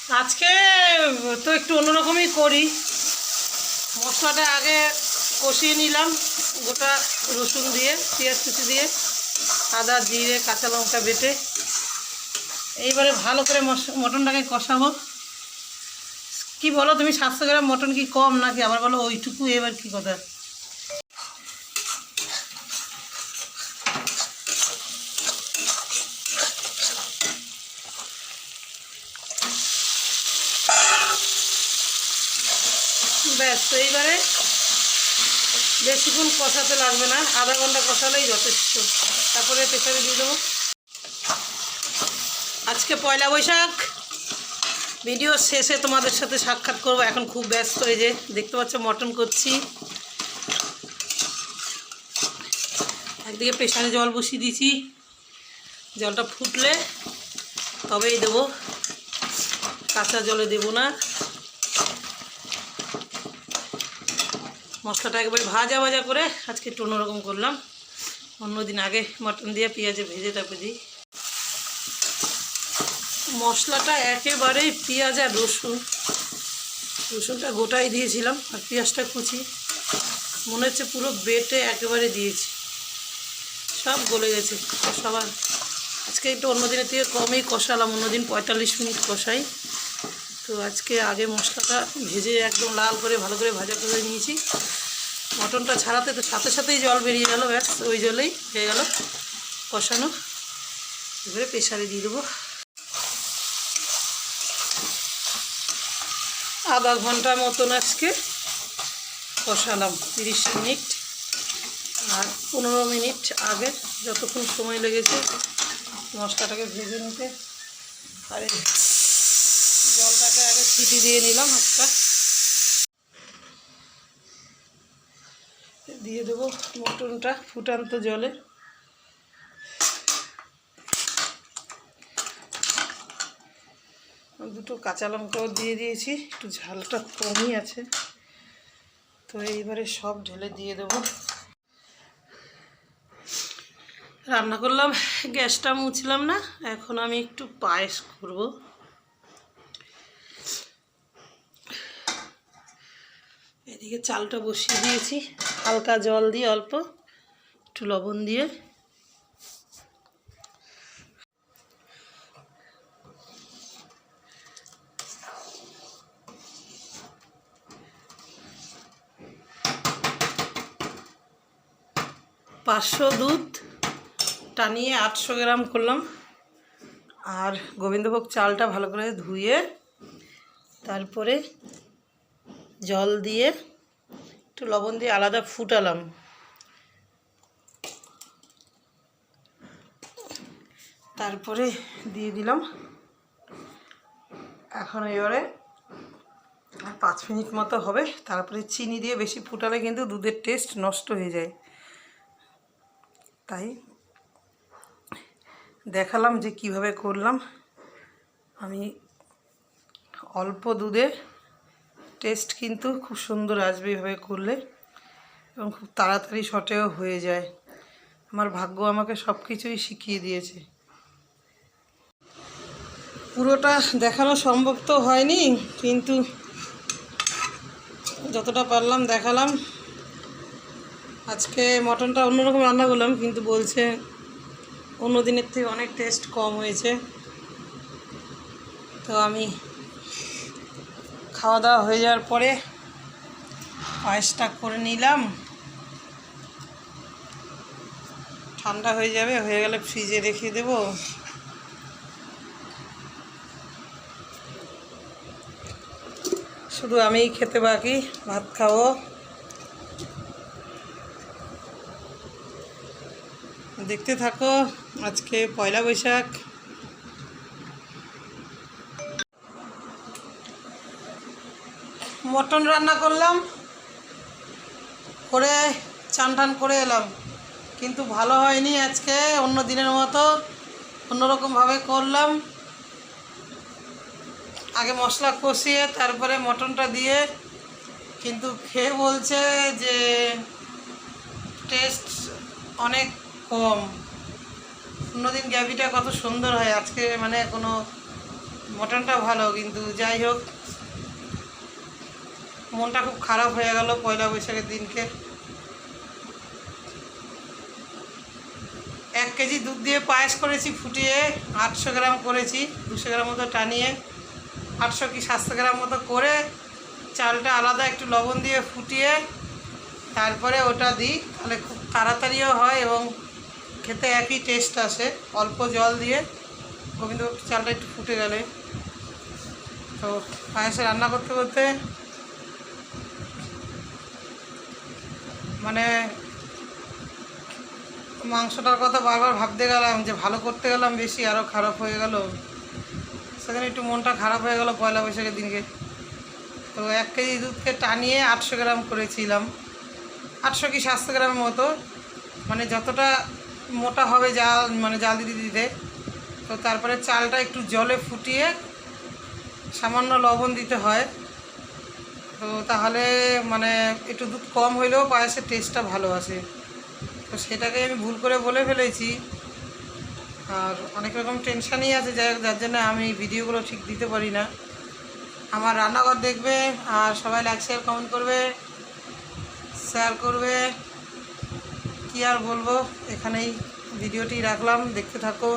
আজকে তো একটু অন্যরকমই করি। মশলাটা আগে কষিয়ে নিলাম গোটা রসুন দিয়ে, পেঁয়াজ কুচি দিয়ে, আদা জিরে কাঁচা লঙ্কা বেটে। এইবারে ভালো করে মটনটাকে কষাবো। কি বলো তুমি, 700 গ্রাম মটন কি কম নাকি? আবার বলো ওইটুকু, এবার কি কথা? ব্যাস, এইবারে বেশিক্ষণ কষাতে লাগবে না, আধা ঘন্টা কষালেই যথেষ্ট। তারপরে প্রেসারে দিয়ে দেবো। আজকে পয়লা বৈশাখ, ভিডিও শেষে তোমাদের সাথে সাক্ষাৎ করব। এখন খুব ব্যস্ত, এই যে দেখতে পাচ্ছ মটন করছি। একদিকে প্রেসারে জল বসিয়ে দিয়েছি, জলটা ফুটলে তবেই দেবো, কাঁচা জলে দেবো না। মশলাটা একবারে ভাজা ভাজা করে আজকে একটু অন্যরকম করলাম। অন্যদিন আগে মটন দিয়ে পেঁয়াজে ভেজে তারপরে দিই। মশলাটা একেবারেই পেঁয়াজ আর রসুনটা গোটাই দিয়েছিলাম, আর পেঁয়াজটা কুচি মনে হচ্ছে পুরো বেটে একেবারে দিয়েছি, সব গলে গেছে। সবার আজকে একটু অন্যদিনের থেকে কমই কষালাম, অন্যদিন 45 মিনিট কষাই। তো আজকে আগে মশলাটা ভেজে একদম লাল করে ভালো করে ভাজা করে নিয়েছি। মটনটা ছাড়াতে তো সাথে সাথেই জল বেরিয়ে গেল, ব্যাস ওই জলেই হয়ে গেল কষানো। এবারে প্রেসারে দিয়ে দেবো। আধা ঘন্টার মতন আজকে কষালাম, 30 মিনিট আর 15 মিনিট আগে, যতক্ষণ সময় লেগেছে মশলাটাকে ভেজে নিতে। আর জলটাকে আগে ছিটি দিয়ে নিলাম একটা, দিয়ে দেবো মটনটা ফুটান্ত জলে। দুটো কাঁচা লঙ্কাও দিয়ে দিয়েছি, একটু ঝালটা কমই আছে। তো এইবারে সব ঢেলে দিয়ে দেবো। রান্না করলাম, গ্যাসটা মুছলাম না। এখন আমি একটু পায়েস করব। এদিকে চালটা বসিয়ে দিয়েছি, হালকা জল দিয়ে, অল্প একটু লবণ দিয়ে। পাঁচশো দুধ টানিয়ে 800 গ্রাম করলাম। আর গোবিন্দভোগ চালটা ভালো করে ধুয়ে তারপরে জল দিয়ে একটু লবণ দিয়ে আলাদা ফুটালাম। তারপরে দিয়ে দিলাম। এখন এবারে আর 5 মিনিট মতো হবে। তারপরে চিনি দিয়ে বেশি ফুটালে কিন্তু দুধের টেস্ট নষ্ট হয়ে যায়, তাই দেখালাম যে কিভাবে করলাম। আমি অল্প দুধে টেস্ট কিন্তু খুব সুন্দর আসবে এভাবে করলে, এবং খুব তাড়াতাড়ি শর্টেও হয়ে যায়। আমার ভাগ্য আমাকে সব কিছুই শিখিয়ে দিয়েছে। পুরোটা দেখানো সম্ভব তো হয়নি, কিন্তু যতটা পারলাম দেখালাম। আজকে মটনটা অন্যরকম রান্না করলাম, কিন্তু বলছে অন্য দিনের থেকে অনেক টেস্ট কম হয়েছে। তো আমি খাওয়া দাওয়া হয়ে যাওয়ার পরে পায়েসটা করে নিলাম। ঠান্ডা হয়ে যাবে, হয়ে গেলে ফ্রিজে রেখে দেব। শুধু আমিই খেতে বাকি, ভাত খাবো। দেখতে থাকো। আজকে পয়লা বৈশাখ। মটন রান্না করলাম, করে চান টান করে এলাম, কিন্তু ভালো হয়নি আজকে। অন্য দিনের মতো অন্যরকমভাবে করলাম। আগে মশলা কষিয়ে তারপরে মটনটা দিয়ে, কিন্তু খেয়ে বলছে যে টেস্ট অনেক কম। অন্যদিন গ্যাভিটা কত সুন্দর হয়, আজকে মানে কোনো মটনটা ভালো, কিন্তু যাই হোক মনটা খুব খারাপ হয়ে গেল পয়লা বৈশাখের দিনকে। 1 কেজি দুধ দিয়ে পায়েস করেছি ফুটিয়ে, 800 গ্রাম করেছি, 200 গ্রাম মতো টানিয়ে 800 কি 700 গ্রাম মতো করে চালটা আলাদা একটু লবণ দিয়ে ফুটিয়ে তারপরে ওটা দিই, তাহলে খুব তাড়াতাড়িও হয় এবং খেতে একই টেস্ট আসে। অল্প জল দিয়ে গোবিন্দভোগ চালটা একটু ফুটে গেলে। তো পায়েসে রান্না করতে করতে মানে মাংসটার কথা বারবার ভাবতে গেলাম যে ভালো করতে গেলাম বেশি, আরও খারাপ হয়ে গেল। সেখানে একটু মনটা খারাপ হয়ে গেল পয়লা বৈশাখের দিনকে। তো 1 কেজি দুধকে টানিয়ে 800 গ্রাম করেছিলাম, 800 কি 700 গ্রামের মতো, মানে যতটা মোটা হবে জাল, মানে জাল দিতে দিতে। তো তারপরে চালটা একটু জলে ফুটিয়ে সামান্য লবণ দিতে হয়। তো তাহলে মানে একটু দুধ কম হইলেও পায়েসের টেস্টটা ভালো আসে। তো সেটাকে আমি ভুল করে বলে ফেলেছি, আর অনেক রকম টেনশানই আছে যার জন্য আমি ভিডিওগুলো ঠিক দিতে পারি না। আমার রান্নাঘর দেখবে আর সবাই লাইক শেয়ার কমেন্ট করবে, শেয়ার করবে। কি আর বলবো, এখানেই ভিডিওটি রাখলাম, দেখতে থাকো।